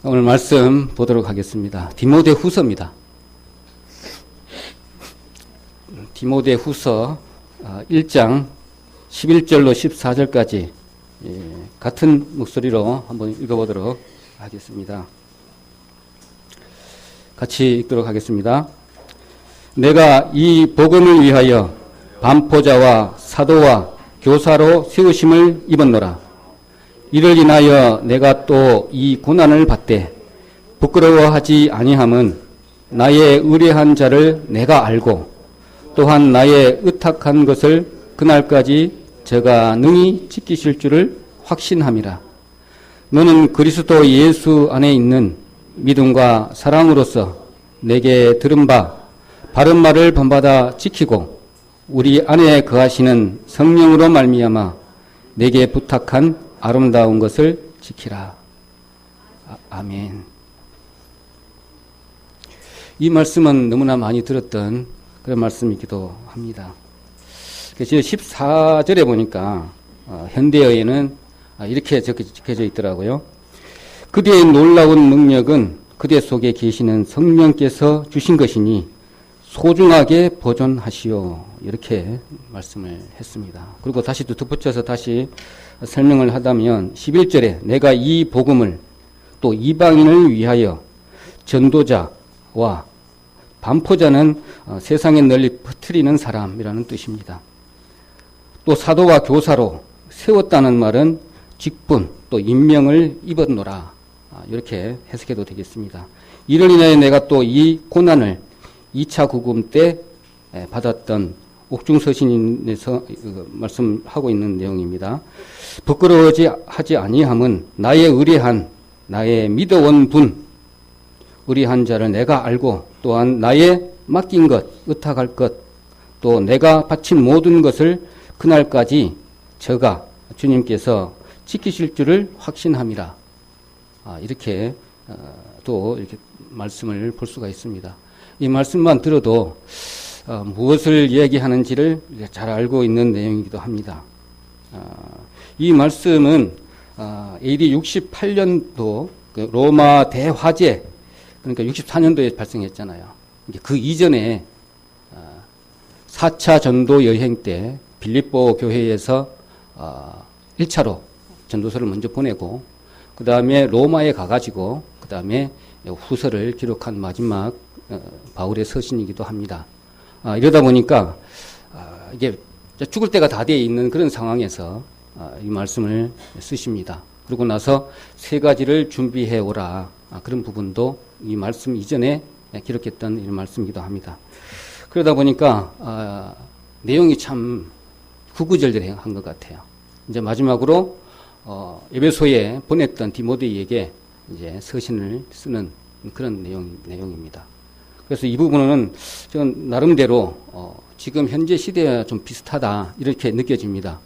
오늘 말씀 보도록 하겠습니다. 디모데후서입니다. 디모데후서 1장 11절로 14절까지 같은 목소리로 한번 읽어보도록 하겠습니다. 같이 읽도록 하겠습니다. 내가 이 복음을 위하여 반포자와 사도와 교사로 세우심을 입었노라. 이를 인하여 내가 또 이 고난을 받되 부끄러워하지 아니함은 나의 의뢰한 자를 내가 알고 또한 나의 의탁한 것을 그날까지 저가 능히 지키실 줄을 확신함이라. 너는 그리스도 예수 안에 있는 믿음과 사랑으로서 내게 들은 바 바른 말을 본받아 지키고 우리 안에 거하시는 성령으로 말미암아 내게 부탁한 아름다운 것을 지키라. 아멘. 이 말씀은 너무나 많이 들었던 그런 말씀이기도 합니다. 14절에 보니까 현대어에는 이렇게 적혀져 있더라고요. 그대의 놀라운 능력은 그대 속에 계시는 성령께서 주신 것이니 소중하게 보존하시오. 이렇게 말씀을 했습니다. 그리고 다시 또 덧붙여서 다시 설명을 하다면 11절에 내가 이 복음을 또 이방인을 위하여 전도자와 반포자는 세상에 널리 퍼뜨리는 사람이라는 뜻입니다. 또 사도와 교사로 세웠다는 말은 직분 또 임명을 입었노라. 이렇게 해석해도 되겠습니다. 이를 인하여 내가 또 이 고난을 2차 구금 때 받았던 옥중서신에서 말씀하고 있는 내용입니다. 부끄러워하지 아니함은 나의 의뢰한 나의 믿어온 분 의뢰한 자를 내가 알고 또한 나의 맡긴 것 의탁할 것 또 내가 바친 모든 것을 그날까지 저가 주님께서 지키실 줄을 확신함이라. 이렇게 또 이렇게 말씀을 볼 수가 있습니다. 이 말씀만 들어도 무엇을 이야기하는지를 잘 알고 있는 내용이기도 합니다. 이 말씀은 AD 68년도 로마 대화재, 그러니까 64년도에 발생했잖아요. 그 이전에 4차 전도 여행 때 빌립보 교회에서 1차로 전도서를 먼저 보내고 그 다음에 로마에 가가지고 그 다음에 후서를 기록한 마지막 바울의 서신이기도 합니다. 이러다 보니까 이게 죽을 때가 다 되어 있는 그런 상황에서 이 말씀을 쓰십니다. 그러고 나서 3가지를 준비해 오라. 그런 부분도 이 말씀 이전에 기록했던 이런 말씀이기도 합니다. 그러다 보니까 내용이 참 구구절절한 것 같아요. 이제 마지막으로 에베소에 보냈던 디모데에게 이제 서신을 쓰는 그런 내용입니다. 그래서 이 부분은 저는 나름대로 지금 현재 시대와 좀 비슷하다 이렇게 느껴집니다.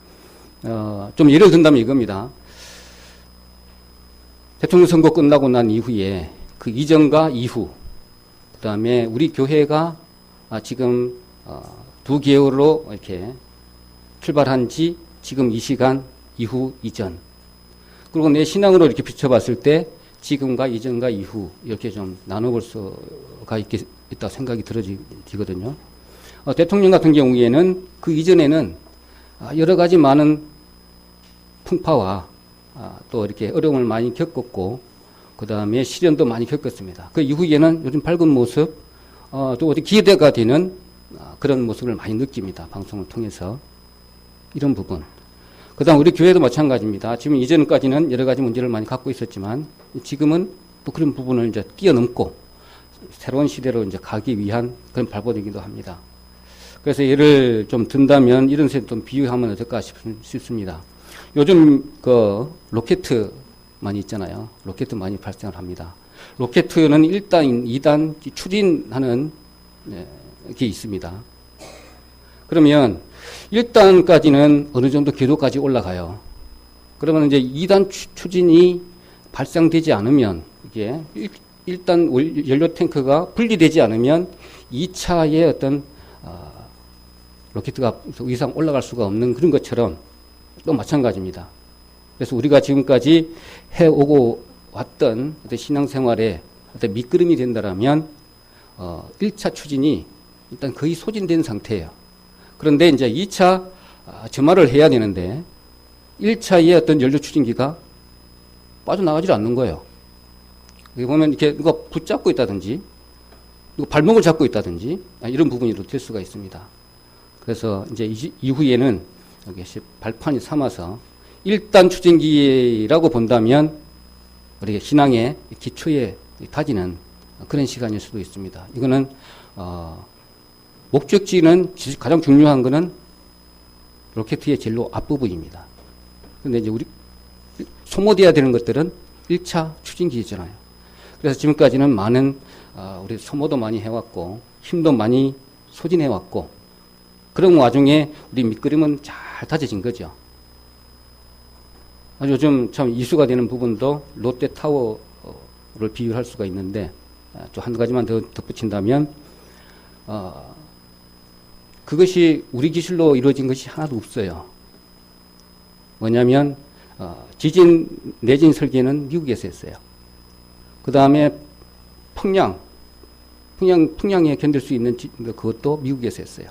좀 예를 든다면 이겁니다. 대통령 선거 끝나고 난 이후에 그 이전과 이후, 그 다음에 우리 교회가 지금 2개월로 이렇게 출발한 지 지금 이 시간 이후 이전, 그리고 내 신앙으로 이렇게 비춰봤을 때 지금과 이전과 이후 이렇게 좀 나눠볼 수가 있다 생각이 들어지거든요. 대통령 같은 경우에는 그 이전에는 여러 가지 많은 풍파와 또 이렇게 어려움을 많이 겪었고 그 다음에 시련도 많이 겪었습니다. 그 이후에는 요즘 밝은 모습 또 어디 기대가 되는 그런 모습을 많이 느낍니다. 방송을 통해서 이런 부분. 그 다음 우리 교회도 마찬가지입니다. 지금 이전까지는 여러 가지 문제를 많이 갖고 있었지만 지금은 또 그런 부분을 이제 뛰어넘고 새로운 시대로 이제 가기 위한 그런 발버둥이기도 합니다. 그래서 예를 좀 든다면 이런 식으로 좀 비유하면 어떨까 싶습니다. 요즘 그 로켓 많이 있잖아요. 로켓 많이 발생을 합니다. 로켓은 1단, 2단 추진하는 게 있습니다. 그러면 1단까지는 어느 정도 궤도까지 올라가요. 그러면 이제 2단 추진이 발생되지 않으면 이게 1단 연료 탱크가 분리되지 않으면 2차의 어떤 로켓가 더 이상 올라갈 수가 없는 그런 것처럼 또 마찬가지입니다. 그래서 우리가 지금까지 해오고 왔던 어떤 신앙생활에 어떤 밑거름이 된다라면 1차 추진이 일단 거의 소진된 상태예요. 그런데 이제 2차 점화를 해야 되는데 1차의 어떤 연료 추진기가 빠져나가질 않는 거예요. 여기 보면 이렇게 누가 붙잡고 있다든지 누가 발목을 잡고 있다든지 이런 부분이 될 수가 있습니다. 그래서 이제 이후에는 여기 발판이 삼아서 1단 추진기라고 본다면 우리 신앙의 기초에 다지는 그런 시간일 수도 있습니다. 이거는 목적지는 가장 중요한 거는 로켓의 제일 앞부분입니다. 근데 이제 우리 소모돼야 되는 것들은 1차 추진기잖아요. 그래서 지금까지는 많은 우리 소모도 많이 해왔고 힘도 많이 소진해왔고 그런 와중에 우리 밑그림은 잘 다져진 거죠. 요즘 참 이슈가 되는 부분도 롯데타워를 비유할 수가 있는데 또 한 가지만 더 덧붙인다면 그것이 우리 기술로 이루어진 것이 하나도 없어요. 뭐냐면 지진 내진 설계는 미국에서 했어요. 그 다음에 평양에 견딜 수 있는 그것도 미국에서 했어요.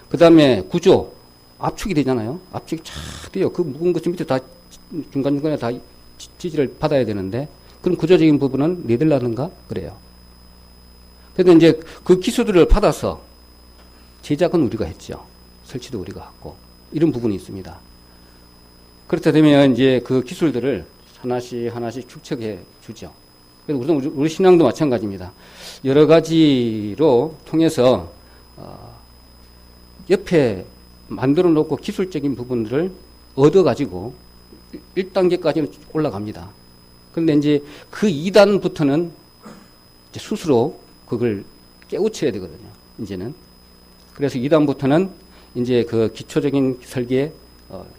그 다음에 구조 압축이 되잖아요. 압축이 쫙 돼요. 그 묵은 것 밑에 다 중간중간에 다 지지를 받아야 되는데 그런 구조적인 부분은 네덜란드인가 그래요. 그래서 이제 그 기술들을 받아서 제작은 우리가 했죠. 설치도 우리가 했고 이런 부분이 있습니다. 그렇다 되면 이제 그 기술들을 하나씩 축적해 주죠. 그래서 우리 신앙도 마찬가지입니다. 여러 가지로 통해서 옆에 만들어 놓고 기술적인 부분들을 얻어 가지고 1단계까지는 올라갑니다. 그런데 이제 그 2단부터는 이제 스스로 그걸 깨우쳐야 되거든요. 이제는. 그래서 2단부터는 이제 그 기초적인 설계,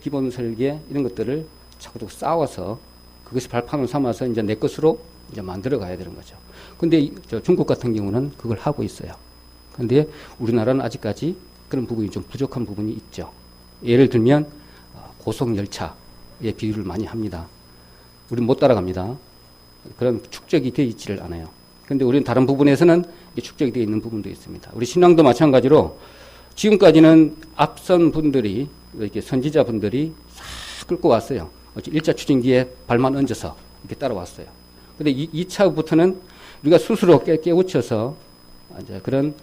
기본 설계 이런 것들을 자꾸 쌓아서 그것이 발판을 삼아서 이제 내 것으로 이제 만들어 가야 되는 거죠. 근데 중국 같은 경우는 그걸 하고 있어요. 근데 우리나라는 아직까지 그런 부분이 좀 부족한 부분이 있죠. 예를 들면 고속열차의 비유를 많이 합니다. 우리는 못 따라갑니다. 그런 축적이 되어 있지를 않아요. 그런데 우리는 다른 부분에서는 축적이 되어 있는 부분도 있습니다. 우리 신앙도 마찬가지로 지금까지는 앞선 분들이 이렇게 선지자분들이 싹 끌고 왔어요. 1차 추진기에 발만 얹어서 이렇게 따라왔어요. 근데 2차부터는 우리가 스스로 깨우쳐서 이제 그런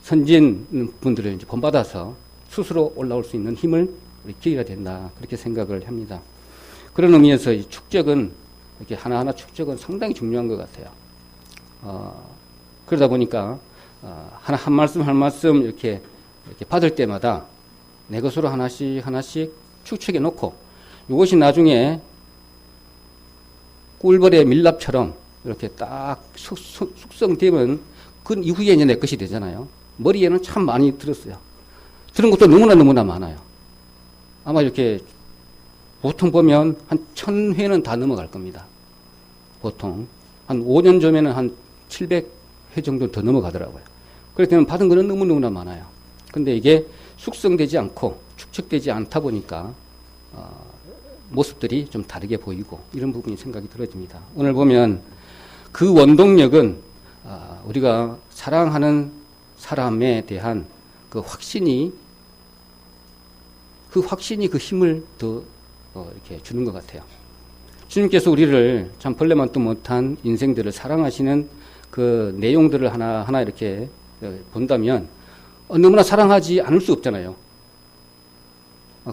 선진 분들을 이제 본받아서 스스로 올라올 수 있는 힘을 우리 기회가 된다. 그렇게 생각을 합니다. 그런 의미에서 이 축적은 이렇게 하나하나 축적은 상당히 중요한 것 같아요. 그러다 보니까 한 말씀 한 말씀 이렇게 받을 때마다 내 것으로 하나씩 축적해 놓고 이것이 나중에 꿀벌의 밀랍처럼 이렇게 딱 숙성되면 그 이후에 이제 내 것이 되잖아요. 머리에는 참 많이 들었어요. 들은 것도 너무나 많아요. 아마 이렇게 보통 보면 한 1000회는 다 넘어갈 겁니다. 보통 한 5년 전에는 한 700회 정도 더 넘어가더라고요. 그렇기 때문에 받은 거는 너무나 많아요. 근데 이게 숙성되지 않고 축적되지 않다 보니까 모습들이 좀 다르게 보이고 이런 부분이 생각이 들어집니다. 오늘 보면 그 원동력은 우리가 사랑하는 사람에 대한 그 확신이 그 힘을 더 이렇게 주는 것 같아요. 주님께서 우리를 참 벌레만도 못한 인생들을 사랑하시는 그 내용들을 하나하나 이렇게 본다면 너무나 사랑하지 않을 수 없잖아요.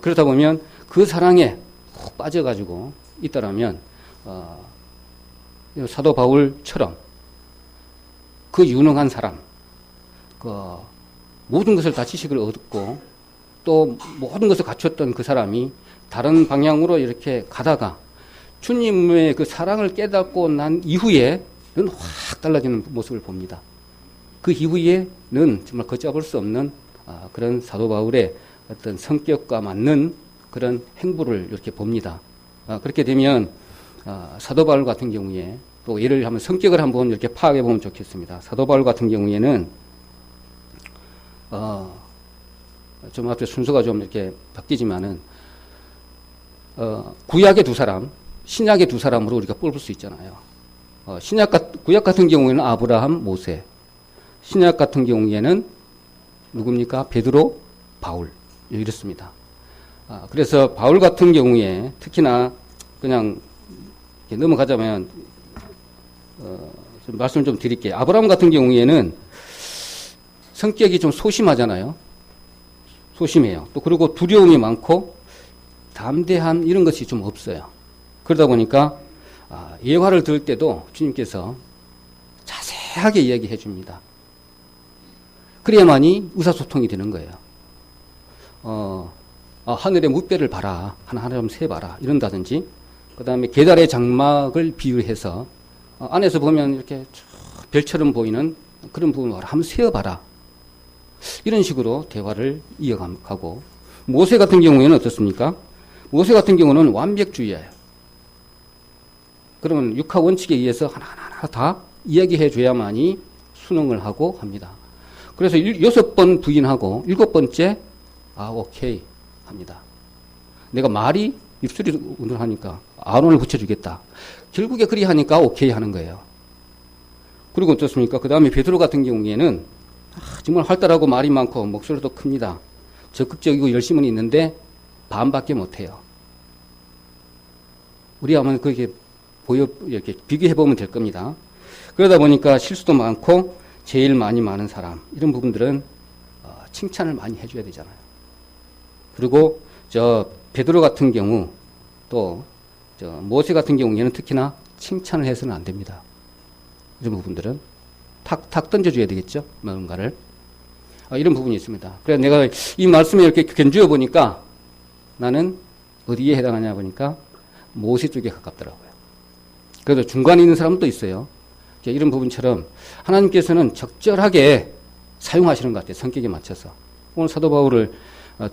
그러다 보면 그 사랑에 푹 빠져가지고 있다라면 사도 바울처럼 그 유능한 사람, 그 모든 것을 다 지식을 얻고 또 모든 것을 갖췄던 그 사람이 다른 방향으로 이렇게 가다가 주님의 그 사랑을 깨닫고 난 이후에는 확 달라지는 모습을 봅니다. 그 이후에는 정말 걷잡을 수 없는 그런 사도 바울의 어떤 성격과 맞는 그런 행보를 이렇게 봅니다. 그렇게 되면 사도 바울 같은 경우에 또 예를 하면 성격을 한번 이렇게 파악해 보면 좋겠습니다. 사도 바울 같은 경우에는 좀 앞에 순서가 좀 이렇게 바뀌지만은 구약의 두 사람, 신약의 두 사람으로 우리가 뽑을 수 있잖아요. 구약 같은 경우에는 아브라함, 모세. 신약 같은 경우에는 누굽니까? 베드로, 바울. 이렇습니다. 그래서 바울 같은 경우에 특히나 그냥 넘어가자면 좀 말씀을 좀 드릴게요. 아브라함 같은 경우에는 성격이 좀 소심하잖아요. 소심해요. 또 그리고 두려움이 많고 담대함 이런 것이 좀 없어요. 그러다 보니까 예화를 들을 때도 주님께서 자세하게 이야기해 줍니다. 그래야만이 의사소통이 되는 거예요. 하늘의 무뼈를 봐라. 하나 좀 세봐라. 이런다든지, 그 다음에 계달의 장막을 비유해서 안에서 보면 이렇게 별처럼 보이는 그런 부분을 한번 세어봐라. 이런 식으로 대화를 이어가고, 모세 같은 경우에는 어떻습니까? 모세 같은 경우는 완벽주의예요. 그러면 육하 원칙에 의해서 하나하나 다 이야기해 줘야만이 수능을 하고 합니다. 그래서 6번 부인하고 7번째 오케이 합니다. 내가 말이 입술이 운동하니까 아론을 붙여주겠다. 결국에 그리 하니까 오케이 하는 거예요. 그리고 어떻습니까? 그 다음에 베드로 같은 경우에는 정말 활달하고 말이 많고 목소리도 큽니다. 적극적이고 열심은 있는데 반밖에 못해요. 우리 한번 그렇게 이렇게 비교해보면 될 겁니다. 그러다 보니까 실수도 많고 제일 많은 사람, 이런 부분들은 칭찬을 많이 해줘야 되잖아요. 그리고 베드로 같은 경우, 또 모세 같은 경우에는 특히나 칭찬을 해서는 안 됩니다. 이런 부분들은 탁탁 던져줘야 되겠죠, 뭔가를. 이런 부분이 있습니다. 그래서 내가 이 말씀에 이렇게 견주어 보니까 나는 어디에 해당하냐 보니까 모세 쪽에 가깝더라고요. 그래도 중간에 있는 사람도 있어요. 이런 부분처럼 하나님께서는 적절하게 사용하시는 것 같아요. 성격에 맞춰서. 오늘 사도 바울을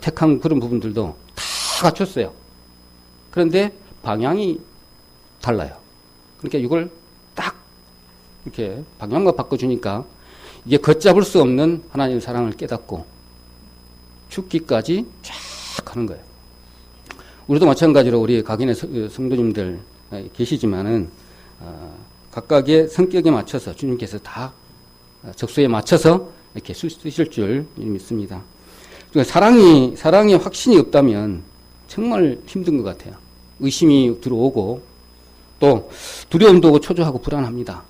택한 그런 부분들도 다 갖췄어요. 그런데 방향이 달라요. 그러니까 이걸 딱 이렇게 방향만 바꿔주니까 이게 걷잡을 수 없는 하나님의 사랑을 깨닫고 죽기까지 쫙 가는 거예요. 우리도 마찬가지로 우리 각인의 성도님들 계시지만은 각각의 성격에 맞춰서 주님께서 다 적소에 맞춰서 이렇게 쓰실 줄 믿습니다. 사랑이 확신이 없다면 정말 힘든 것 같아요. 의심이 들어오고 또 두려움도 오고 초조하고 불안합니다.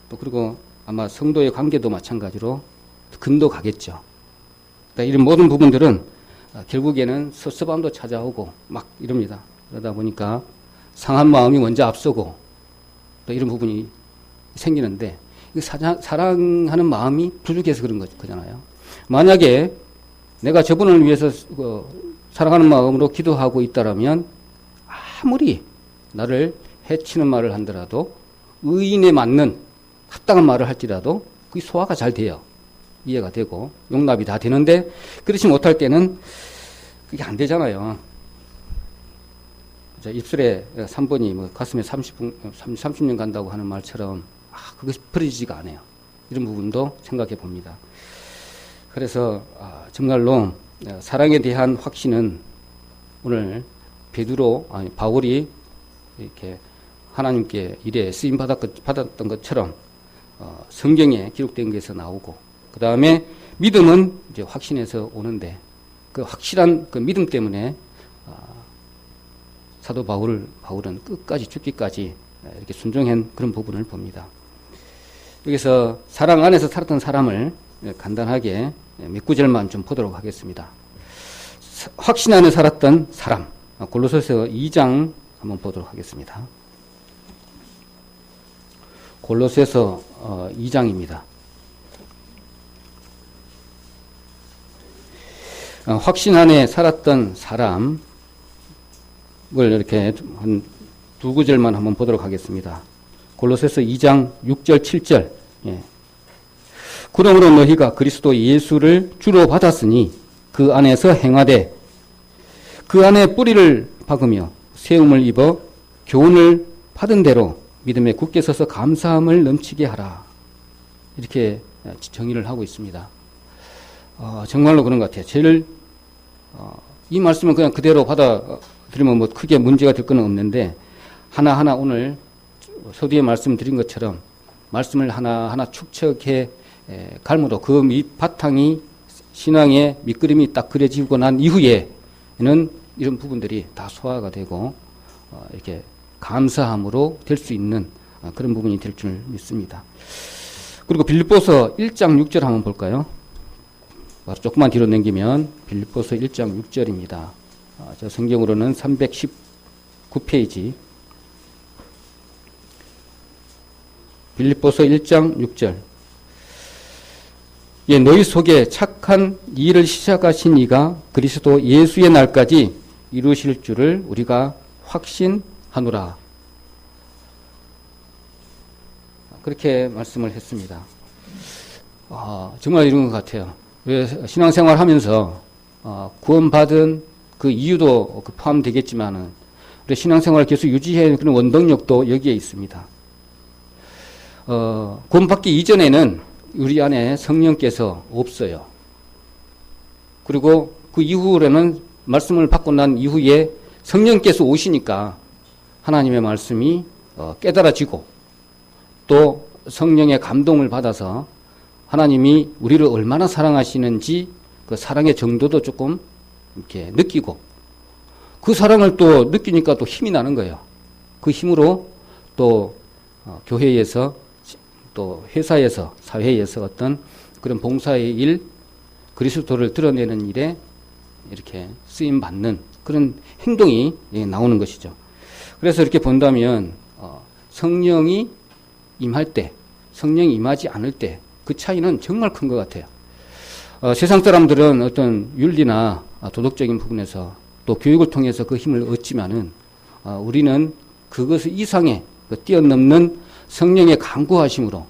또 그리고 아마 성도의 관계도 마찬가지로 금도 가겠죠. 그러니까 이런 모든 부분들은 결국에는 섭섭함도 찾아오고 막 이럽니다. 그러다 보니까 상한 마음이 먼저 앞서고 또 이런 부분이 생기는데 사랑하는 마음이 부족해서 그런 거잖아요. 만약에 내가 저분을 위해서 사랑하는 마음으로 기도하고 있다라면 아무리 나를 해치는 말을 한더라도 의인에 맞는 합당한 말을 할지라도 그게 소화가 잘 돼요. 이해가 되고 용납이 다 되는데 그렇지 못할 때는 그게 안 되잖아요. 입술에 3번이 가슴에 30년 간다고 하는 말처럼 그것이 버려지지가 않아요. 이런 부분도 생각해 봅니다. 그래서 정말로 사랑에 대한 확신은 오늘 바울이 이렇게 하나님께 일에 쓰임 받았던 것처럼 성경에 기록된 것에서 나오고, 그 다음에 믿음은 이제 확신에서 오는데 그 확실한 그 믿음 때문에 사도 바울은 끝까지 죽기까지 이렇게 순종한 그런 부분을 봅니다. 여기서 사랑 안에서 살았던 사람을 간단하게 몇 구절만 좀 보도록 하겠습니다. 확신 안에 살았던 사람, 골로새서 2장 한번 보도록 하겠습니다. 골로새서 2장입니다. 확신 안에 살았던 사람을 이렇게 한 두 구절만 한번 보도록 하겠습니다. 골로새서 2장 6절 7절. 그러므로 너희가 그리스도 예수를 주로 받았으니 그 안에서 행하되 그 안에 뿌리를 박으며 세움을 입어 교훈을 받은 대로 믿음에 굳게 서서 감사함을 넘치게 하라. 이렇게 정의를 하고 있습니다. 정말로 그런 것 같아요. 이 말씀은 그냥 그대로 받아들이면 크게 문제가 될 건 없는데, 하나하나 오늘 서두에 말씀드린 것처럼 말씀을 하나하나 축적해 갈므로 그 밑바탕이 신앙의 밑그림이 딱 그려지고 난 이후에는 이런 부분들이 다 소화가 되고 이렇게 감사함으로 될 수 있는 그런 부분이 될 줄 믿습니다. 그리고 빌립보서 1장 6절 한번 볼까요? 바로 조금만 뒤로 넘기면 빌립보서 1장 6절입니다. 저 성경으로는 319페이지. 빌립보서 1장 6절. 예, 너희 속에 착한 일을 시작하신 이가 그리스도 예수의 날까지 이루실 줄을 우리가 확신하노라. 그렇게 말씀을 했습니다. 정말 이런 것 같아요. 왜 신앙생활 하면서 구원받은 그 이유도 포함되겠지만은 우리 신앙생활을 계속 유지해야 하는 그런 원동력도 여기에 있습니다. 구원받기 이전에는 우리 안에 성령께서 없어요. 그리고 그 이후로는 말씀을 받고 난 이후에 성령께서 오시니까 하나님의 말씀이 깨달아지고 또 성령의 감동을 받아서 하나님이 우리를 얼마나 사랑하시는지 그 사랑의 정도도 조금 이렇게 느끼고 그 사랑을 또 느끼니까 또 힘이 나는 거예요. 그 힘으로 또 교회에서 또 회사에서 사회에서 어떤 그런 봉사의 일, 그리스도를 드러내는 일에 이렇게 쓰임 받는 그런 행동이 나오는 것이죠. 그래서 이렇게 본다면 성령이 임할 때, 성령이 임하지 않을 때 그 차이는 정말 큰 것 같아요. 세상 사람들은 어떤 윤리나 도덕적인 부분에서 또 교육을 통해서 그 힘을 얻지만은 우리는 그것을 이상의 그 뛰어넘는 성령의 강구하심으로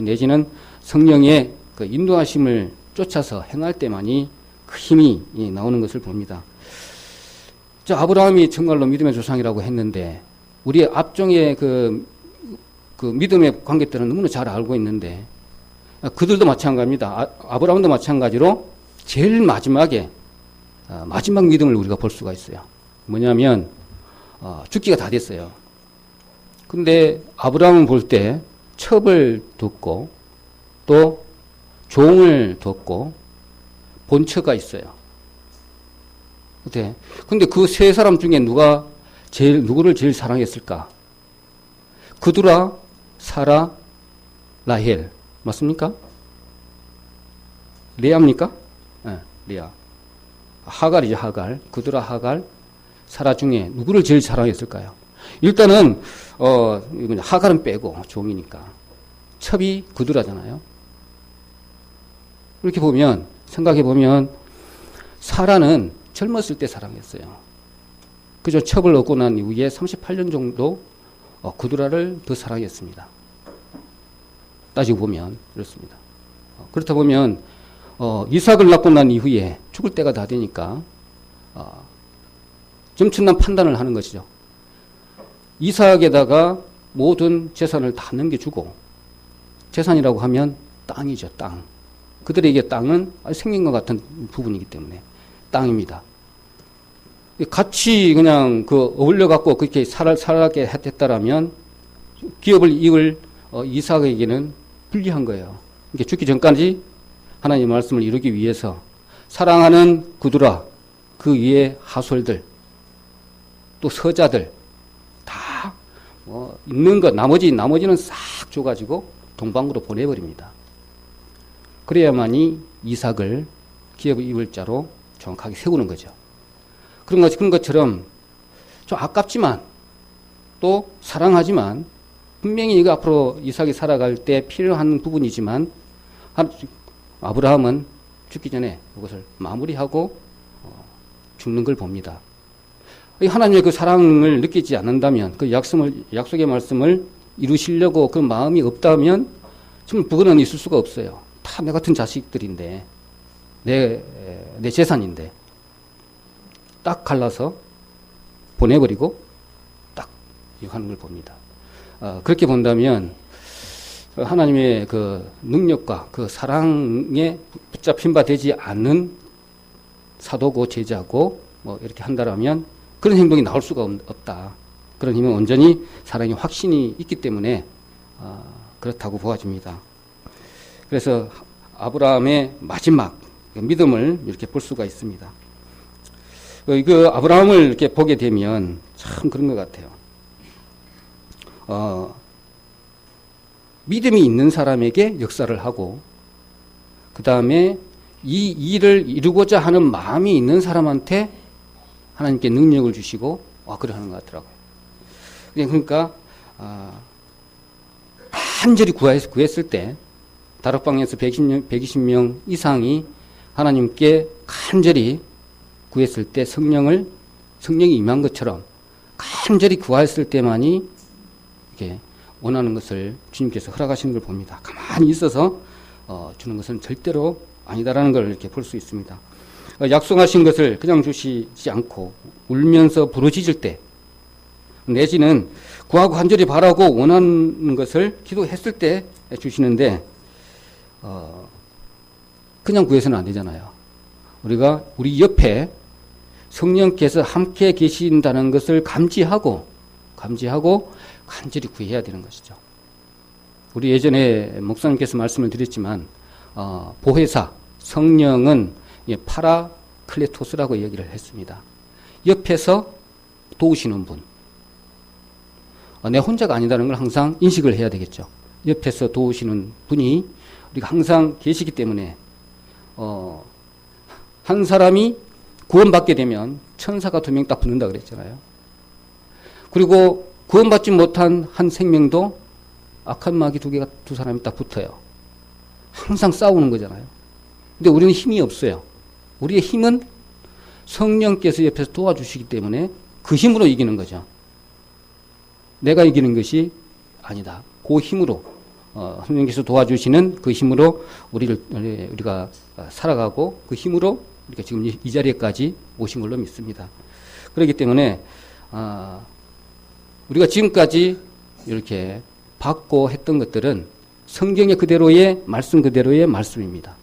내지는 성령의 그 인도하심을 쫓아서 행할 때만이 그 힘이 나오는 것을 봅니다. 아브라함이 정말로 믿음의 조상이라고 했는데 우리 앞종의 그 믿음의 관계들은 너무나 잘 알고 있는데 그들도 마찬가지입니다. 아브라함도 마찬가지로 제일 마지막에 마지막 믿음을 우리가 볼 수가 있어요. 뭐냐면 죽기가 다 됐어요. 근데 아브라함은 볼 때 첩을 뒀고 또 종을 뒀고 본처가 있어요. 근데 그 세 사람 중에 누구를 제일 사랑했을까? 그두라, 사라, 라헬. 맞습니까? 레아입니까? 네, 레아. 하갈이죠, 하갈. 그두라, 하갈, 사라 중에 누구를 제일 사랑했을까요? 일단은, 하갈은 빼고, 종이니까. 첩이 그두라잖아요. 이렇게 보면, 생각해보면, 사라는 젊었을 때 사랑했어요. 그저 첩을 얻고 난 이후에 38년 정도 그두라를 더 사랑했습니다. 따지고 보면 그렇습니다. 그렇다 보면 이삭을 낳고 난 이후에 죽을 때가 다 되니까 점천난 판단을 하는 것이죠. 이삭에다가 모든 재산을 다 넘겨주고 재산이라고 하면 땅이죠. 땅. 그들에게 땅은 생긴 것 같은 부분이기 때문에 땅입니다. 같이 그냥 어울려 갖고 그렇게 살게 했다라면 기업을 이을 이삭에게는 불리한 거예요. 이렇게 죽기 전까지 하나님의 말씀을 이루기 위해서 사랑하는 그두라, 그 위에 하솔들, 또 서자들 다 있는 것 나머지는 싹 줘가지고 동방으로 보내버립니다. 그래야만이 이삭을 기업을 이을 자로 정확하게 세우는 거죠. 그런 것처럼 좀 아깝지만 또 사랑하지만 분명히 이거 앞으로 이삭이 살아갈 때 필요한 부분이지만 아브라함은 죽기 전에 그것을 마무리하고 죽는 걸 봅니다. 하나님의 그 사랑을 느끼지 않는다면 그 약속의 말씀을 이루시려고 그 마음이 없다면 정말 부근은 있을 수가 없어요. 다 내 같은 자식들인데 내 재산인데 딱 갈라서 보내버리고 딱 이거 하는 걸 봅니다. 그렇게 본다면 하나님의 그 능력과 그 사랑에 붙잡힌 바 되지 않는 사도고 제자고 뭐 이렇게 한다라면 그런 행동이 나올 수가 없다. 그런 힘은 온전히 사랑의 확신이 있기 때문에 그렇다고 보아집니다. 그래서 아브라함의 마지막 믿음을 이렇게 볼 수가 있습니다. 그 아브라함을 이렇게 보게 되면 참 그런 것 같아요. 믿음이 있는 사람에게 역사를 하고, 그 다음에 이 일을 이루고자 하는 마음이 있는 사람한테 하나님께 능력을 주시고, 그래 하는 것 같더라고요. 그러니까, 간절히 구했을 때, 다락방에서 120명 이상이 하나님께 간절히 구했을 때 성령이 임한 것처럼 간절히 구하였을 때만이 이렇게 원하는 것을 주님께서 허락하시는 걸 봅니다. 가만히 있어서 주는 것은 절대로 아니다라는 걸 이렇게 볼 수 있습니다. 약속하신 것을 그냥 주시지 않고 울면서 부르짖을 때, 내지는 구하고 간절히 바라고 원하는 것을 기도했을 때 주시는데, 그냥 구해서는 안 되잖아요. 우리가 우리 옆에 성령께서 함께 계신다는 것을 감지하고 간절히 구해야 되는 것이죠. 우리 예전에 목사님께서 말씀을 드렸지만, 보혜사, 성령은 파라클레토스라고 얘기를 했습니다. 옆에서 도우시는 분. 내 혼자가 아니다는 걸 항상 인식을 해야 되겠죠. 옆에서 도우시는 분이 우리가 항상 계시기 때문에, 한 사람이 구원받게 되면 천사가 2명 딱 붙는다 그랬잖아요. 그리고 구원받지 못한 한 생명도 악한 마귀 2 사람이 딱 붙어요. 항상 싸우는 거잖아요. 근데 우리는 힘이 없어요. 우리의 힘은 성령께서 옆에서 도와주시기 때문에 그 힘으로 이기는 거죠. 내가 이기는 것이 아니다. 그 힘으로, 성령께서 도와주시는 그 힘으로 우리가 살아가고, 그 힘으로 우리가 지금 이 자리에까지 오신 걸로 믿습니다. 그렇기 때문에 우리가 지금까지 이렇게 받고 했던 것들은 성경의 그대로의 말씀 그대로의 말씀입니다.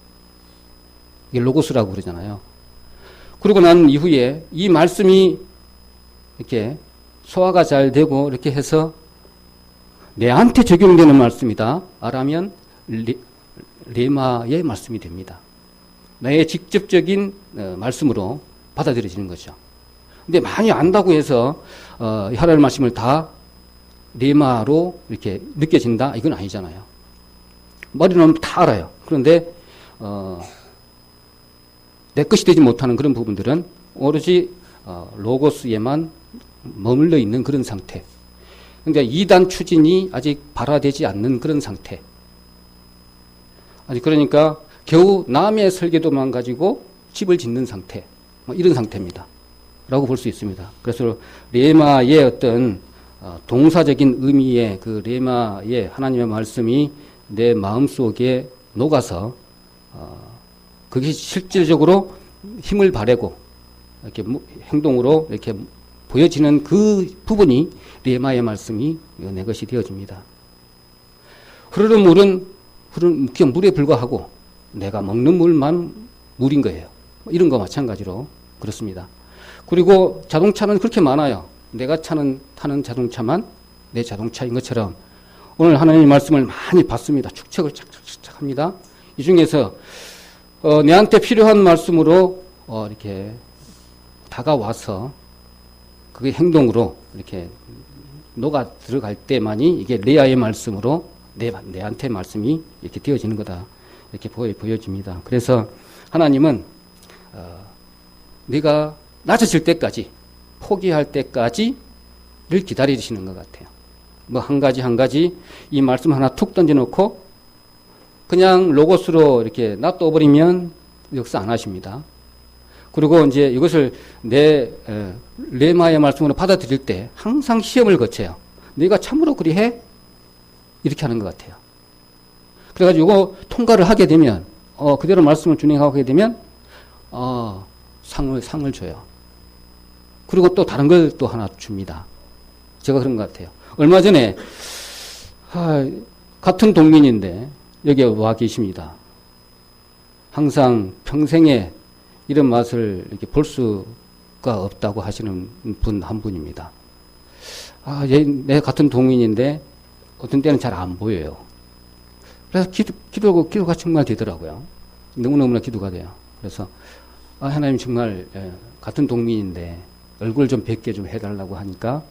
이게 로고스라고 그러잖아요. 그러고 난 이후에 이 말씀이 이렇게 소화가 잘 되고 이렇게 해서 내한테 적용되는 말씀이다 라면 레마의 말씀이 됩니다. 나의 직접적인 말씀으로 받아들여지는 거죠. 근데 많이 안다고 해서 하나님의 말씀을 다 레마로 이렇게 느껴진다? 이건 아니잖아요. 머리로는 다 알아요. 그런데 내 것이 되지 못하는 그런 부분들은 오로지 로고스에만 머물러 있는 그런 상태. 그러니까 이단 추진이 아직 발화되지 않는 그런 상태. 아직 그러니까 겨우 남의 설계도만 가지고 집을 짓는 상태. 이런 상태입니다. 라고 볼 수 있습니다. 그래서 레마의 어떤 동사적인 의미의 그 레마의 하나님의 말씀이 내 마음속에 녹아서 그게 실질적으로 힘을 발하고 이렇게 행동으로 이렇게 보여지는 그 부분이 레마의 말씀이 내 것이 되어집니다. 흐르는 물은 그냥 물에 불과하고 내가 먹는 물만 물인 거예요. 이런 거 마찬가지로 그렇습니다. 그리고 자동차는 그렇게 많아요. 내가 타는 자동차만 내 자동차인 것처럼 오늘 하나님의 말씀을 많이 받습니다. 축적을 착착 합니다. 이 중에서 내한테 필요한 말씀으로 이렇게 다가와서 그게 행동으로 이렇게 녹아 들어갈 때만이 이게 레아의 말씀으로 내한테 말씀이 이렇게 되어지는 거다. 이렇게 보여집니다. 그래서 하나님은 내가 낮아질 때까지, 포기할 때까지를 기다리시는 것 같아요. 뭐 한 가지 이 말씀 하나 툭 던져놓고 그냥 로고스로 이렇게 놔둬버리면 역사 안 하십니다. 그리고 이제 이것을 내 레마의 말씀으로 받아들일 때 항상 시험을 거쳐요. 내가 참으로 그리해? 이렇게 하는 것 같아요. 그래가지고 이거 통과를 하게 되면 그대로 말씀을 준행하게 되면 상을 줘요. 그리고 또 다른 걸 또 하나 줍니다. 제가 그런 것 같아요. 얼마 전에 같은 동민인데 여기에 와 계십니다. 항상 평생에 이런 맛을 이렇게 볼 수가 없다고 하시는 분 한 분입니다. 얘 내 같은 동인인데 어떤 때는 잘 안 보여요. 그래서 기도가 정말 되더라고요. 너무너무나 기도가 돼요. 그래서 하나님 정말 같은 동민인데 얼굴 좀 뵙게 좀 해달라고 하니까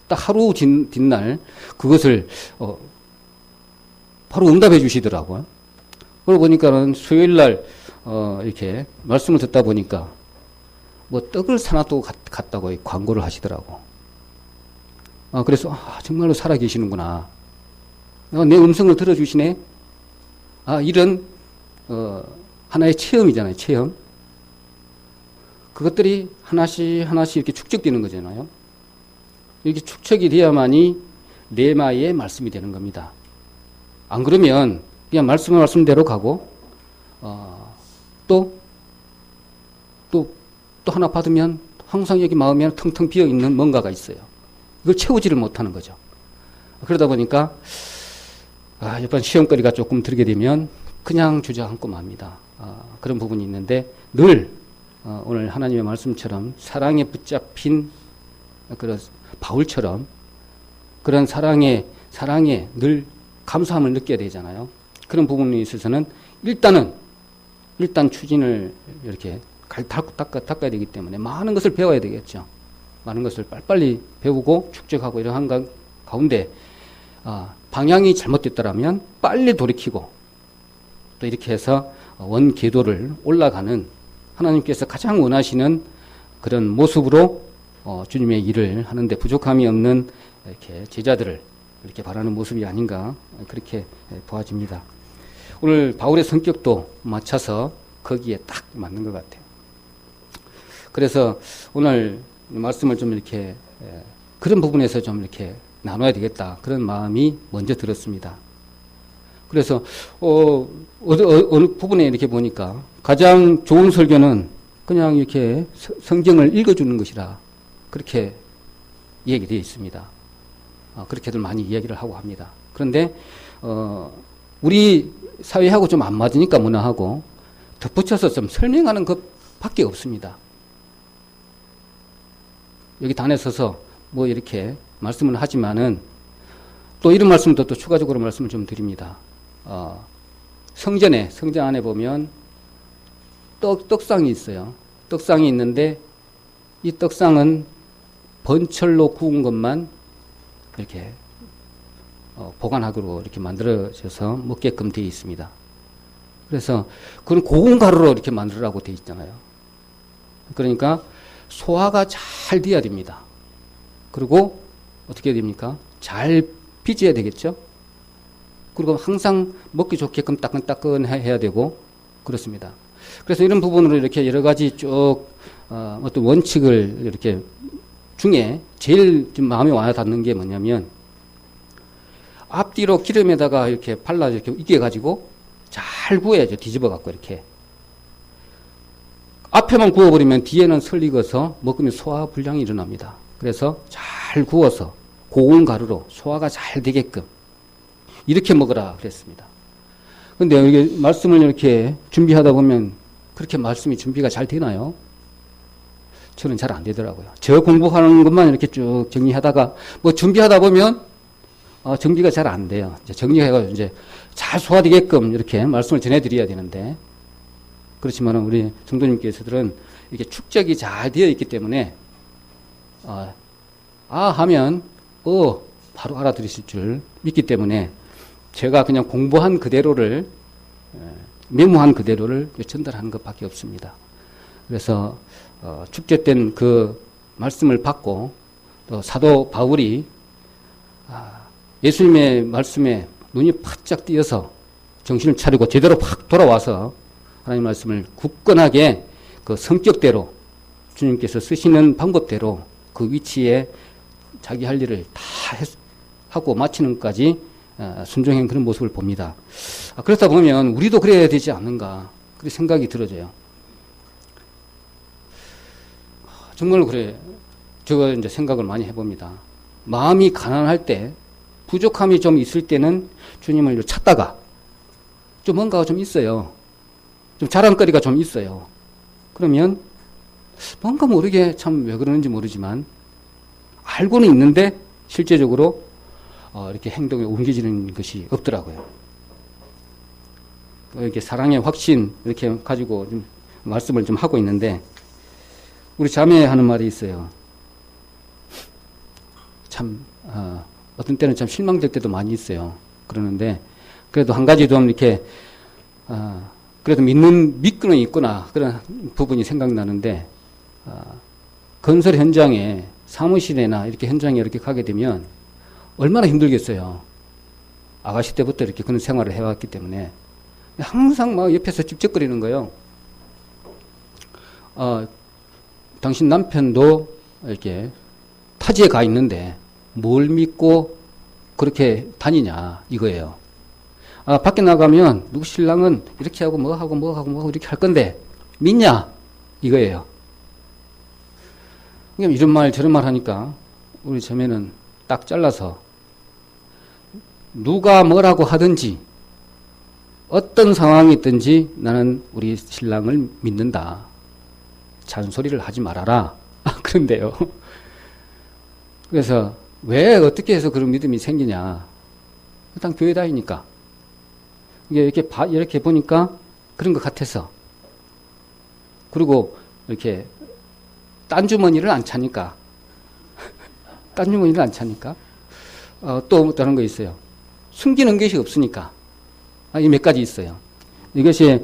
딱 하루 뒷날 그것을 바로 응답해 주시더라고요. 그러고 보니까는 수요일날 이렇게 말씀을 듣다 보니까 뭐 떡을 사나 또 갔다고 광고를 하시더라고. 그래서 정말로 살아계시는구나. 내 음성을 들어주시네. 이런 하나의 체험이잖아요. 체험. 그것들이 하나씩 이렇게 축적되는 거잖아요. 이렇게 축적이 돼야만이 레마의 말씀이 되는 겁니다. 안 그러면 그냥 말씀대로 가고 또 하나 받으면 항상 여기 마음에 텅텅 비어 있는 뭔가가 있어요. 이걸 채우지를 못하는 거죠. 그러다 보니까 이번 시험거리가 조금 들게 되면 그냥 주저앉고 맙니다. 그런 부분이 있는데 늘 오늘 하나님의 말씀처럼 사랑에 붙잡힌 그런 바울처럼 그런 사랑에 늘 감사함을 느껴야 되잖아요. 그런 부분에 있어서는 일단 추진을 이렇게 닦아야 되기 때문에 많은 것을 배워야 되겠죠. 많은 것을 빨리빨리 배우고 축적하고 이런 가운데 방향이 잘못됐더라면 빨리 돌이키고 또 이렇게 해서 원궤도를 올라가는 하나님께서 가장 원하시는 그런 모습으로 주님의 일을 하는데 부족함이 없는 이렇게 제자들을 이렇게 바라는 모습이 아닌가 그렇게 보아집니다. 오늘 바울의 성격도 맞춰서 거기에 딱 맞는 것 같아요. 그래서 오늘 말씀을 좀 이렇게 그런 부분에서 좀 이렇게 나눠야 되겠다 그런 마음이 먼저 들었습니다. 그래서 어느 부분에 이렇게 보니까 가장 좋은 설교는 그냥 이렇게 성경을 읽어주는 것이라 그렇게 얘기되어 있습니다. 그렇게들 많이 이야기를 하고 합니다. 그런데 우리 사회하고 좀 안 맞으니까 문화하고 덧붙여서 좀 설명하는 것밖에 없습니다. 여기 단에 서서 뭐 이렇게 말씀을 하지만은 또 이런 말씀도 또 추가적으로 말씀을 좀 드립니다. 성전 안에 보면 떡상이 있어요. 떡상이 있는데 이 떡상은 번철로 구운 것만 이렇게 보관하도록 이렇게 만들어져서 먹게끔 되어 있습니다. 그래서 그건 고운 가루로 이렇게 만들라고 되어 있잖아요. 그러니까 소화가 잘 돼야 됩니다. 그리고 어떻게 해야 됩니까? 잘 빚어야 되겠죠? 그리고 항상 먹기 좋게끔 따끈따끈해야 되고 그렇습니다. 그래서 이런 부분으로 이렇게 여러 가지 쭉 어떤 원칙을 이렇게 중에 제일 좀 마음에 와닿는 게 뭐냐면 앞뒤로 기름에다가 이렇게 발라 이렇게 익혀가지고 잘 구워야죠. 뒤집어갖고 이렇게. 앞에만 구워버리면 뒤에는 설익어서 먹으면 소화 불량이 일어납니다. 그래서 잘 구워서 고운 가루로 소화가 잘 되게끔 이렇게 먹으라 그랬습니다. 근데 여기 말씀을 이렇게 준비하다 보면 그렇게 말씀이 준비가 잘 되나요? 저는 잘 안 되더라고요. 저 공부하는 것만 이렇게 쭉 정리하다가 뭐 준비하다 보면 정리가 잘 안 돼요. 이제 정리해가지고 이제 잘 소화되게끔 이렇게 말씀을 전해드려야 되는데 그렇지만 우리 성도님께서들은 이렇게 축적이 잘 되어 있기 때문에 하면 바로 알아들으실 줄 믿기 때문에 제가 그냥 공부한 그대로를 메모한 그대로를 전달하는 것밖에 없습니다. 그래서 축적된 그 말씀을 받고 또 사도 바울이 예수님의 말씀에 눈이 바짝 띄어서 정신을 차리고 제대로 확 돌아와서 하나님 말씀을 굳건하게 그 성격대로 주님께서 쓰시는 방법대로 그 위치에 자기 할 일을 다 하고 마치는 것까지 순종한 그런 모습을 봅니다. 그렇다 보면 우리도 그래야 되지 않는가 그런 생각이 들어져요. 정말로 그래. 제가 이제 생각을 많이 해봅니다. 마음이 가난할 때 부족함이 좀 있을 때는 주님을 찾다가 좀 뭔가가 좀 있어요. 좀 자랑거리가 좀 있어요. 그러면 뭔가 모르게 참 왜 그러는지 모르지만 알고는 있는데 실제적으로 이렇게 행동에 옮겨지는 것이 없더라고요. 이렇게 사랑의 확신 이렇게 가지고 좀 말씀을 좀 하고 있는데 우리 자매 하는 말이 있어요. 참 어떤 때는 참 실망될 때도 많이 있어요. 그러는데 그래도 한 가지 좀 이렇게 그래도 믿고는 있구나 그런 부분이 생각나는데 건설 현장에 사무실에나 이렇게 현장에 이렇게 가게 되면 얼마나 힘들겠어요. 아가씨 때부터 이렇게 그런 생활을 해왔기 때문에 항상 막 옆에서 찝쩍거리는 거예요. 당신 남편도 이렇게 타지에 가 있는데 뭘 믿고 그렇게 다니냐 이거예요. 밖에 나가면 누구 신랑은 이렇게 하고 뭐 하고 뭐 하고 뭐 이렇게 할 건데 믿냐 이거예요. 이런 말 저런 말 하니까 우리 자매는 딱 잘라서 누가 뭐라고 하든지 어떤 상황이 있든지 나는 우리 신랑을 믿는다. 잔소리를 하지 말아라. 그런데요. 그래서 왜 어떻게 해서 그런 믿음이 생기냐. 일단 교회 다니니까. 이렇게 보니까 그런 것 같아서. 그리고 이렇게 딴 주머니를 안 차니까. 딴 주머니를 안 차니까. 또 다른 거 있어요. 숨기는 것이 없으니까. 이 몇 가지 있어요. 이것이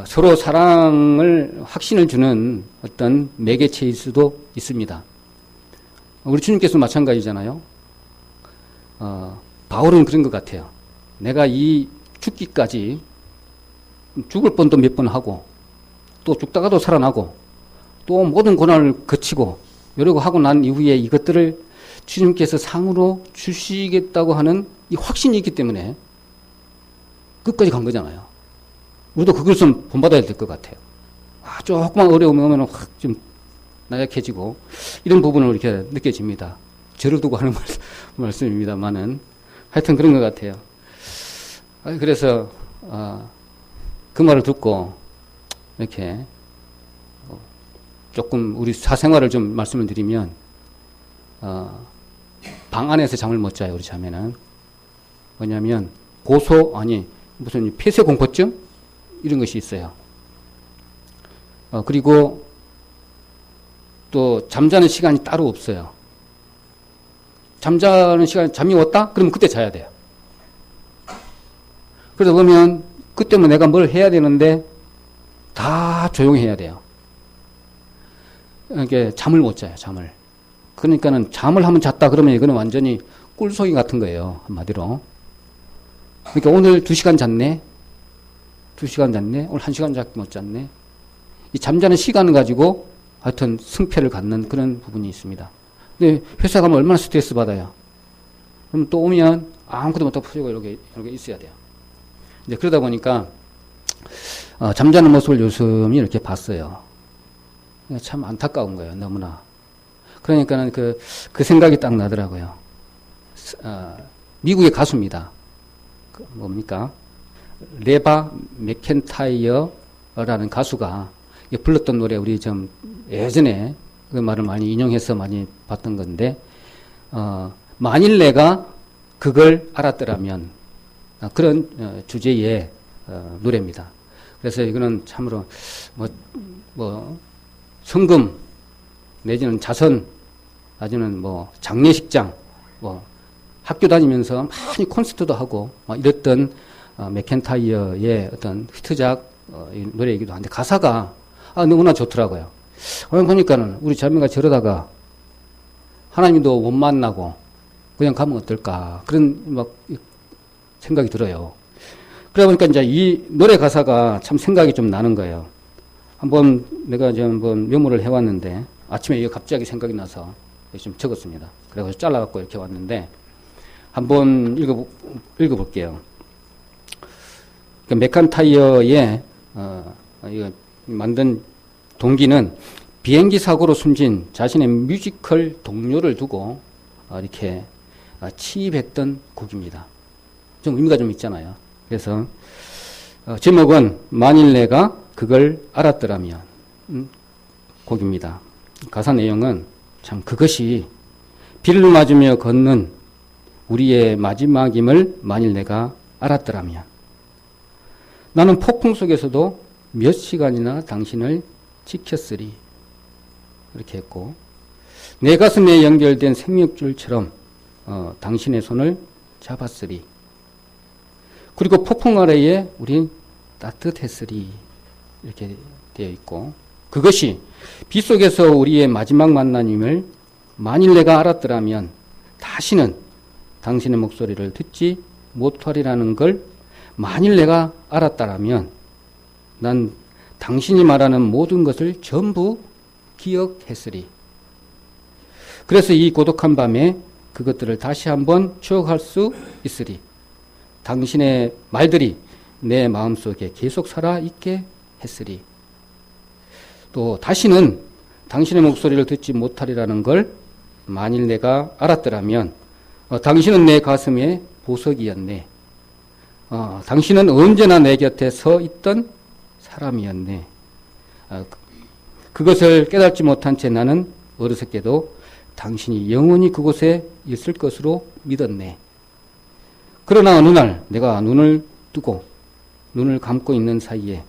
서로 사랑을 확신을 주는 어떤 매개체일 수도 있습니다. 우리 주님께서 마찬가지잖아요. 바울은 그런 것 같아요. 내가 이 죽기까지 죽을 뻔도 몇 번 하고 또 죽다가도 살아나고 또 모든 고난을 거치고 이러고 하고 난 이후에 이것들을 주님께서 상으로 주시겠다고 하는 이 확신이 있기 때문에 끝까지 간 거잖아요. 우리도 그것은 본받아야 될 것 같아요. 조금만 어려움이 오면 확 좀 나약해지고 이런 부분을 이렇게 느껴집니다. 저를 두고 하는 말씀입니다만은 하여튼 그런 것 같아요. 그래서 그 말을 듣고 이렇게 조금 우리 사생활을 좀 말씀을 드리면 방 안에서 잠을 못 자요. 우리 자매는 뭐냐면 무슨 폐쇄공포증 이런 것이 있어요. 그리고 또 잠자는 시간이 따로 없어요. 잠자는 시간 잠이 왔다? 그러면 그때 자야 돼요. 그러다 보면 그때면 내가 뭘 해야 되는데 다 조용해야 돼요. 이렇게 잠을 못 자요. 잠을. 그러니까는 잠을 한번 잤다 그러면 이거는 완전히 꿀속이 같은 거예요. 한마디로. 그러니까 오늘 2시간 잤네. 2시간 잤네. 오늘 1시간밖에 못 잤네. 이 잠자는 시간을 가지고 하여튼 승패를 갖는 그런 부분이 있습니다. 근데 회사 가면 얼마나 스트레스 받아요. 그럼 또 오면 아무것도 못하고 푸시고 이렇게 있어야 돼요. 이제 그러다 보니까 잠자는 모습을 요즘이 이렇게 봤어요. 참 안타까운 거예요. 너무나. 그러니까는 그 생각이 딱 나더라고요. 미국의 가수입니다. 뭡니까? 레바 맥켄타이어라는 가수가 불렀던 노래 우리 좀 예전에 그 말을 많이 인용해서 많이 봤던 건데 만일 내가 그걸 알았더라면 그런 주제의 노래입니다. 그래서 이거는 참으로 성금 내지는 자선 아니면 장례식장 학교 다니면서 많이 콘서트도 하고 이랬던 맥켄타이어의 어떤 히트작 노래이기도 한데 가사가 너무나 좋더라고요. 보니까는 우리 자매가 저러다가 하나님도 못 만나고 그냥 가면 어떨까 그런 생각이 들어요. 그러다 보니까 이제 이 노래 가사가 참 생각이 좀 나는 거예요. 내가 한번 메모를 해왔는데 아침에 이게 갑자기 생각이 나서 좀 적었습니다. 그래서 잘라갖고 이렇게 왔는데 한번 읽어볼게요. 맥켄타이어의 이거 만든 동기는 비행기 사고로 숨진 자신의 뮤지컬 동료를 두고 이렇게 취입했던 곡입니다. 좀 의미가 좀 있잖아요. 그래서 제목은 만일 내가 그걸 알았더라면 곡입니다. 가사 내용은 참 그것이 비를 맞으며 걷는 우리의 마지막임을 만일 내가 알았더라면 나는 폭풍 속에서도 몇 시간이나 당신을 지켰으리. 이렇게 했고, 내 가슴에 연결된 생명줄처럼 당신의 손을 잡았으리. 그리고 폭풍 아래에 우린 따뜻했으리. 이렇게 되어 있고, 그것이 비 속에서 우리의 마지막 만남임을 만일 내가 알았더라면 다시는 당신의 목소리를 듣지 못하리라는 걸 만일 내가 알았다라면 난 당신이 말하는 모든 것을 전부 기억했으리. 그래서 이 고독한 밤에 그것들을 다시 한번 추억할 수 있으리. 당신의 말들이 내 마음속에 계속 살아있게 했으리. 또 다시는 당신의 목소리를 듣지 못하리라는 걸 만일 내가 알았더라면 당신은 내 가슴에 보석이었네. 당신은 언제나 내 곁에 서 있던 사람이었네. 그것을 깨닫지 못한 채 나는 어리석게도 당신이 영원히 그곳에 있을 것으로 믿었네. 그러나 어느 날 내가 눈을 뜨고 눈을 감고 있는 사이에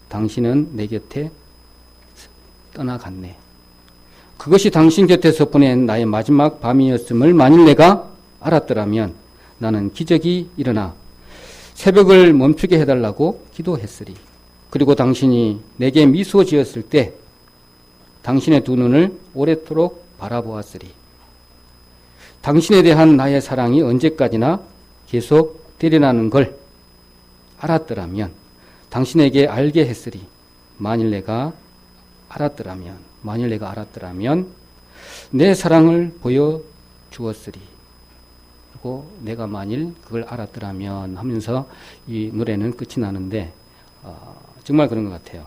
당신은 내 곁에 떠나갔네. 그것이 당신 곁에서 보낸 나의 마지막 밤이었음을 만일 내가 알았더라면 나는 기적이 일어나 새벽을 멈추게 해달라고 기도했으리. 그리고 당신이 내게 미소 지었을 때 당신의 두 눈을 오래도록 바라보았으리. 당신에 대한 나의 사랑이 언제까지나 계속 되리라는 걸 알았더라면 당신에게 알게 했으리. 만일 내가 알았더라면 내 사랑을 보여주었으리. 그리고 내가 만일 그걸 알았더라면 하면서 이 노래는 끝이 나는데 정말 그런 것 같아요.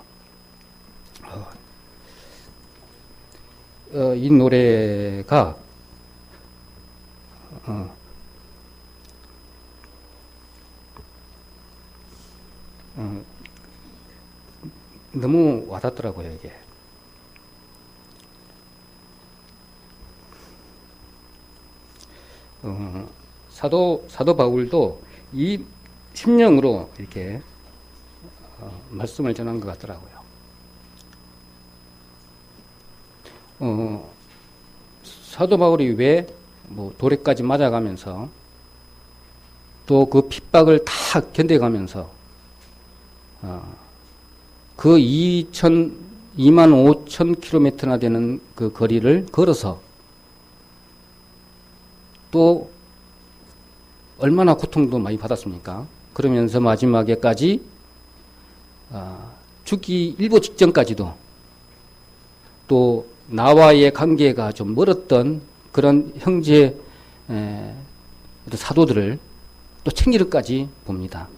이 노래가 너무 와닿더라고요, 이게. 사도 바울도 이 심령으로 이렇게 말씀을 전한 것 같더라고요. 사도 바울이 왜 돌에까지 맞아가면서 또 그 핍박을 다 견뎌가면서 그 2만 5천 킬로미터나 되는 그 거리를 걸어서 또 얼마나 고통도 많이 받았습니까? 그러면서 마지막에까지 죽기 일보 직전까지도 또 나와의 관계가 좀 멀었던 그런 형제 사도들을 또 챙기기까지 봅니다.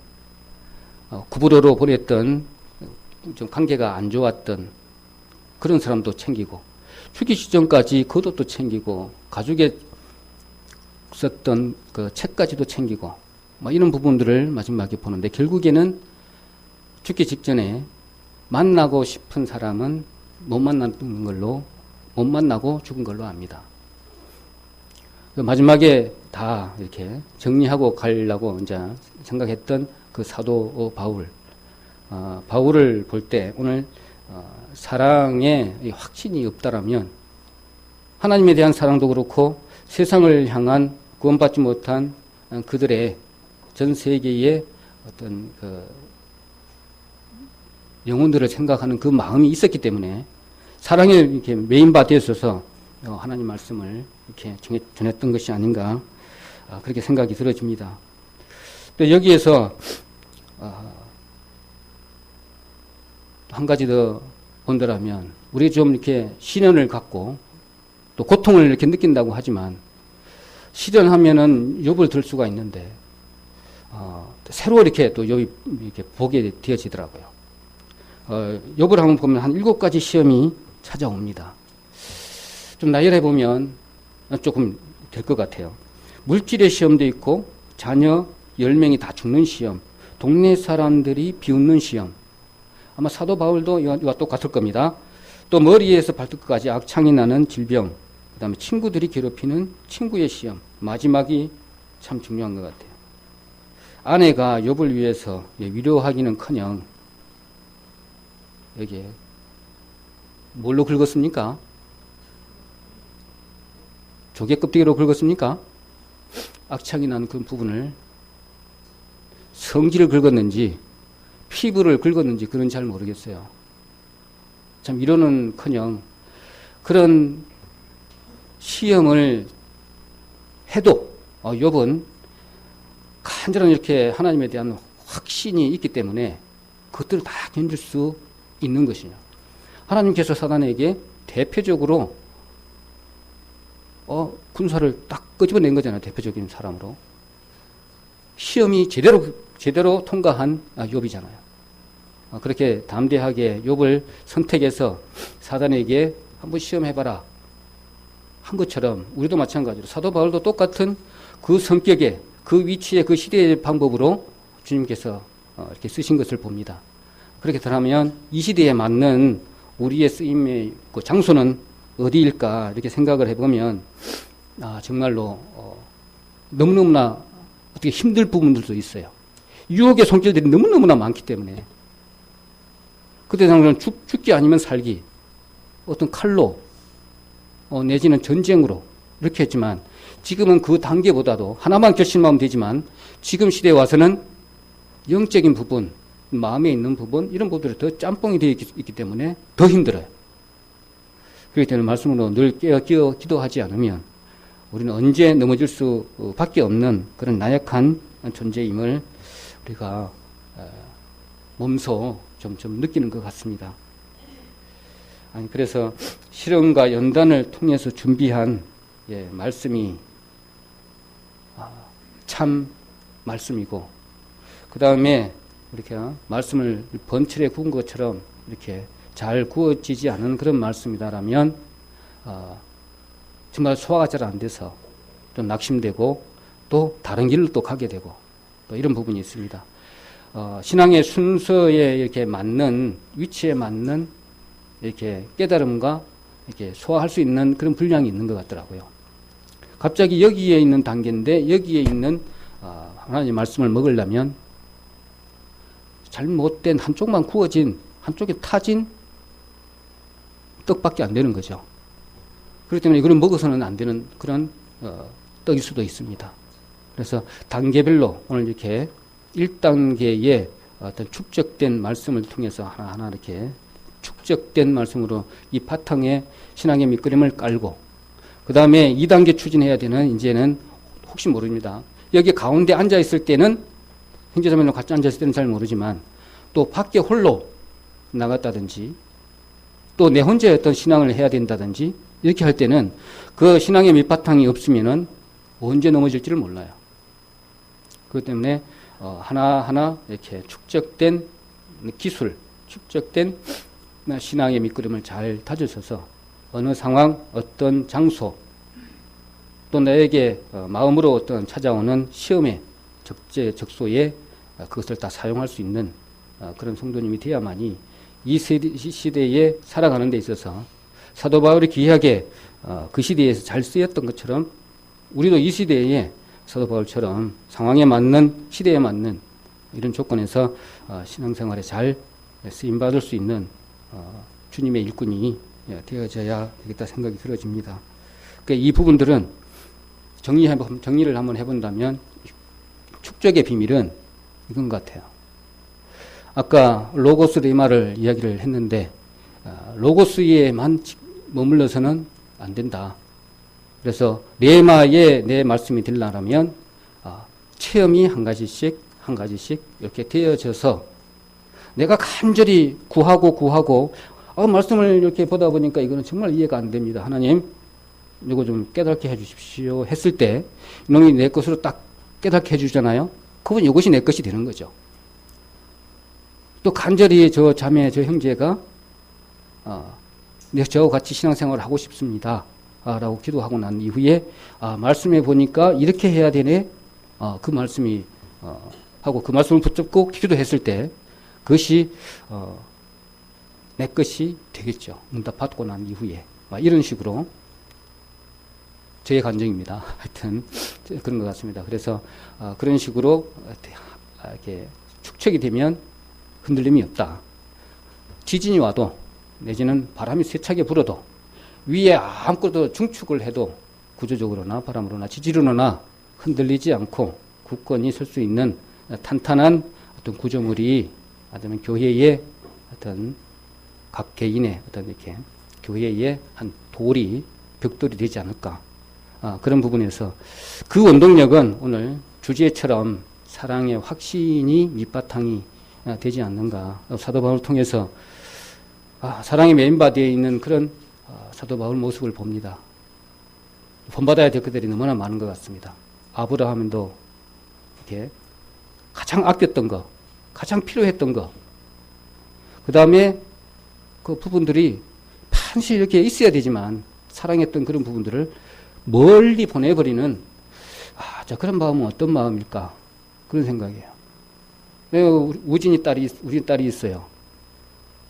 구부로로 보냈던 좀 관계가 안 좋았던 그런 사람도 챙기고 죽기 직전까지 겉옷도 챙기고 가족의 썼던 그 책까지도 챙기고 이런 부분들을 마지막에 보는데 결국에는 죽기 직전에 만나고 싶은 사람은 못 만나고 죽은 걸로 압니다. 마지막에 다 이렇게 정리하고 가려고 이제 생각했던 그 사도 바울을 볼 때 오늘 사랑에 확신이 없다라면 하나님에 대한 사랑도 그렇고 세상을 향한 구원받지 못한 그들의 전 세계의 어떤 그 영혼들을 생각하는 그 마음이 있었기 때문에 사랑에 이렇게 메인바 되어서 하나님 말씀을 이렇게 전했던 것이 아닌가 그렇게 생각이 들어집니다. 또 여기에서 한 가지 더 본다라면 우리 좀 이렇게 시련을 갖고 또 고통을 이렇게 느낀다고 하지만 시련하면은 욥을 들 수가 있는데 새로 이렇게 또 욥이 이렇게 보게 되어지더라고요. 욥을 한번 보면 한 7가지 시험이 찾아옵니다. 좀 나열해 보면 조금 될 것 같아요. 물질의 시험도 있고 자녀 10명이 다 죽는 시험, 동네 사람들이 비웃는 시험. 아마 사도 바울도 이와 똑같을 겁니다. 또 머리에서 발끝까지 악창이 나는 질병, 그 다음에 친구들이 괴롭히는 친구의 시험, 마지막이 참 중요한 것 같아요. 아내가 욥을 위해서 위로하기는커녕 여기에 뭘로 긁었습니까? 조개 껍데기로 긁었습니까? 악착이 난 그 부분을 성질을 긁었는지 피부를 긁었는지 그건 잘 모르겠어요. 참 위로는커녕 그런 시험을 해도 욥은 간절한 이렇게 하나님에 대한 확신이 있기 때문에 그것들을 다 견딜 수 있는 것이냐. 하나님께서 사단에게 대표적으로 군사를 딱 끄집어낸 거잖아요. 대표적인 사람으로. 시험이 제대로 통과한 욥이잖아요. 그렇게 담대하게 욥을 선택해서 사단에게 한번 시험해봐라 한 것처럼 우리도 마찬가지로 사도 바울도 똑같은 그 성격에 그 위치에 그 시대의 방법으로 주님께서 이렇게 쓰신 것을 봅니다. 그렇게 더하면 이 시대에 맞는 우리의 쓰임의 그 장소는 어디일까 이렇게 생각을 해보면 정말로 너무너무나 어떻게 힘들 부분들도 있어요. 유혹의 손길들이 너무너무나 많기 때문에 그때 당시에는 죽기 아니면 살기 어떤 칼로 내지는 전쟁으로 이렇게 했지만 지금은 그 단계보다도 하나만 결심하면 되지만 지금 시대에 와서는 영적인 부분, 마음에 있는 부분 이런 부분들이 더 짬뽕이 되어 있기 때문에 더 힘들어요. 그렇기 때문에 말씀으로 늘 깨어 기도하지 않으면 우리는 언제 넘어질 수밖에 없는 그런 나약한 존재임을 우리가 몸소 점점 느끼는 것 같습니다. 그래서 실험과 연단을 통해서 준비한 말씀이 참 말씀이고 그 다음에 이렇게 말씀을 번철에 구운 것처럼 이렇게 잘 구워지지 않은 그런 말씀이다라면 정말 소화가 잘 안 돼서 좀 낙심되고 또 다른 길로 또 가게 되고 또 이런 부분이 있습니다. 신앙의 순서에 이렇게 맞는 위치에 맞는 이렇게 깨달음과 이렇게 소화할 수 있는 그런 분량이 있는 것 같더라고요. 갑자기 여기에 있는 단계인데 여기에 있는 하나님의 말씀을 먹으려면 잘못된 한쪽만 구워진 한쪽에 타진 떡밖에 안 되는 거죠. 그렇기 때문에 이걸 먹어서는 안 되는 그런 떡일 수도 있습니다. 그래서 단계별로 오늘 이렇게 1단계의 어떤 축적된 말씀을 통해서 하나하나 이렇게 축적된 말씀으로 이 바탕에 신앙의 밑그림을 깔고 그 다음에 2단계 추진해야 되는 이제는 혹시 모릅니다. 여기 가운데 앉아 있을 때는 형제자매랑 같이 앉아 있을 때는 잘 모르지만 또 밖에 홀로 나갔다든지 또 내 혼자의 어떤 신앙을 해야 된다든지 이렇게 할 때는 그 신앙의 밑바탕이 없으면은 언제 넘어질지를 몰라요. 그렇기 때문에 하나하나 이렇게 축적된 기술, 축적된 신앙의 밑그림을 잘 다져서서 어느 상황, 어떤 장소, 또 나에게 마음으로 어떤 찾아오는 시험의 적소에 그것을 다 사용할 수 있는 그런 성도님이 되어야만이 이 시대에 살아가는 데 있어서 사도 바울이 귀하게 그 시대에서 잘 쓰였던 것처럼 우리도 이 시대에 사도 바울처럼 상황에 맞는 시대에 맞는 이런 조건에서 신앙생활에 잘 쓰임받을 수 있는 주님의 일꾼이 되어져야 되겠다 생각이 들어집니다. 그러니까 이 부분들은 정리를 한번 해본다면 축적의 비밀은 이건 것 같아요. 아까 로고스 레마를 이야기를 했는데 로고스에만 머물러서는 안 된다. 그래서 레마에 내 말씀이 되려면 체험이 한 가지씩 이렇게 되어져서 내가 간절히 구하고 말씀을 이렇게 보다 보니까 이거는 정말 이해가 안 됩니다. 하나님 이거 좀 깨닫게 해 주십시오 했을 때 이놈이 내 것으로 딱 깨닫게 해 주잖아요. 그건 이것이 내 것이 되는 거죠. 또 간절히 저 자매 저 형제가 저와 같이 신앙생활을 하고 싶습니다 라고 기도하고 난 이후에 말씀해 보니까 이렇게 해야 되네 그 말씀이 하고 그 말씀을 붙잡고 기도했을 때 그것이 내 것이 되겠죠. 응답 받고 난 이후에 이런 식으로 저의 감정입니다. 하여튼 그런 것 같습니다. 그래서 그런 식으로 이렇게 축척이 되면 흔들림이 없다. 지진이 와도 내지는 바람이 세차게 불어도 위에 아무것도 중축을 해도 구조적으로나 바람으로나 지지로나 흔들리지 않고 굳건히 설 수 있는 탄탄한 어떤 구조물이 아니면 교회의 어떤 각 개인의 어떤 이렇게 교회의 한 돌이 벽돌이 되지 않을까. 그런 부분에서 그 원동력은 오늘 주제처럼 사랑의 확신이 밑바탕이 되지 않는가. 사도 바울을 통해서 사랑의 메인바디에 있는 그런 사도 바울 모습을 봅니다. 본받아야 될 것들이 너무나 많은 것 같습니다. 아브라함도 이렇게 가장 아꼈던 거, 가장 필요했던 거, 그 다음에 그 부분들이 반드시 이렇게 있어야 되지만 사랑했던 그런 부분들을 멀리 보내버리는 그런 마음은 어떤 마음일까? 그런 생각이에요. 우리 딸이 있어요.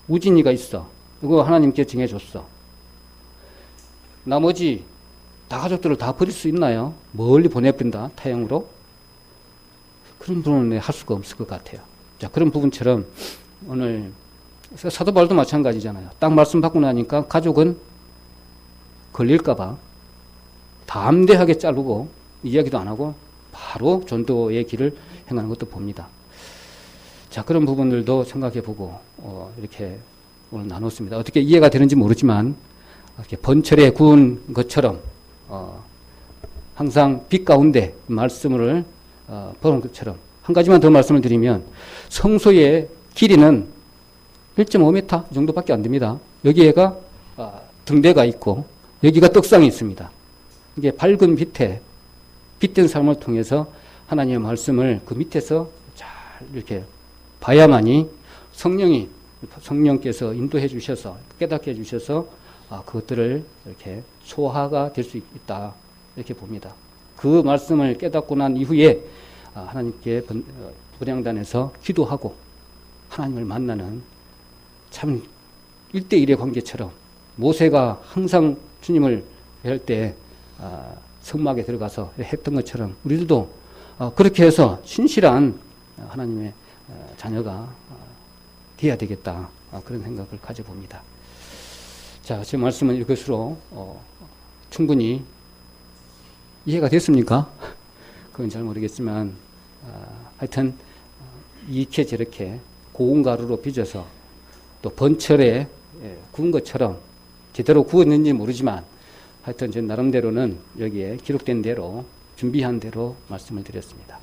우진이가 있어. 이거 하나님께 정해줬어. 나머지 다 가족들을 다 버릴 수 있나요? 멀리 보내버린다, 타향으로? 그런 부분은 할 수가 없을 것 같아요. 자, 그런 부분처럼 오늘 사도 바울도 마찬가지잖아요. 딱 말씀 받고 나니까 가족은 걸릴까봐 담대하게 자르고 이야기도 안 하고 바로 전도의 길을 행하는 것도 봅니다. 자, 그런 부분들도 생각해 보고 이렇게 오늘 나눴습니다. 어떻게 이해가 되는지 모르지만 이렇게 번철에 구운 것처럼 항상 빛 가운데 말씀을 보는 것처럼 한 가지만 더 말씀을 드리면 성소의 길이는 1.5m 정도밖에 안 됩니다. 여기에가 등대가 있고 여기가 떡상이 있습니다. 이게 밝은 빛에 빛된 삶을 통해서 하나님의 말씀을 그 밑에서 잘 이렇게 봐야만이 성령께서 인도해 주셔서 깨닫게 해 주셔서 그것들을 이렇게 소화가 될 수 있다 이렇게 봅니다. 그 말씀을 깨닫고 난 이후에 하나님께 분향단에서 기도하고 하나님을 만나는 참 1대1의 관계처럼 모세가 항상 주님을 뵐 때 성막에 들어가서 했던 것처럼 우리들도 그렇게 해서 신실한 하나님의 자녀가 되어야 되겠다. 그런 생각을 가져봅니다. 자, 제 말씀은 이것으로 충분히 이해가 됐습니까? 그건 잘 모르겠지만 하여튼 이렇게 저렇게 고운 가루로 빚어서 또 번철에 구운 것처럼 제대로 구웠는지 모르지만 하여튼 제 나름대로는 여기에 기록된 대로 준비한 대로 말씀을 드렸습니다.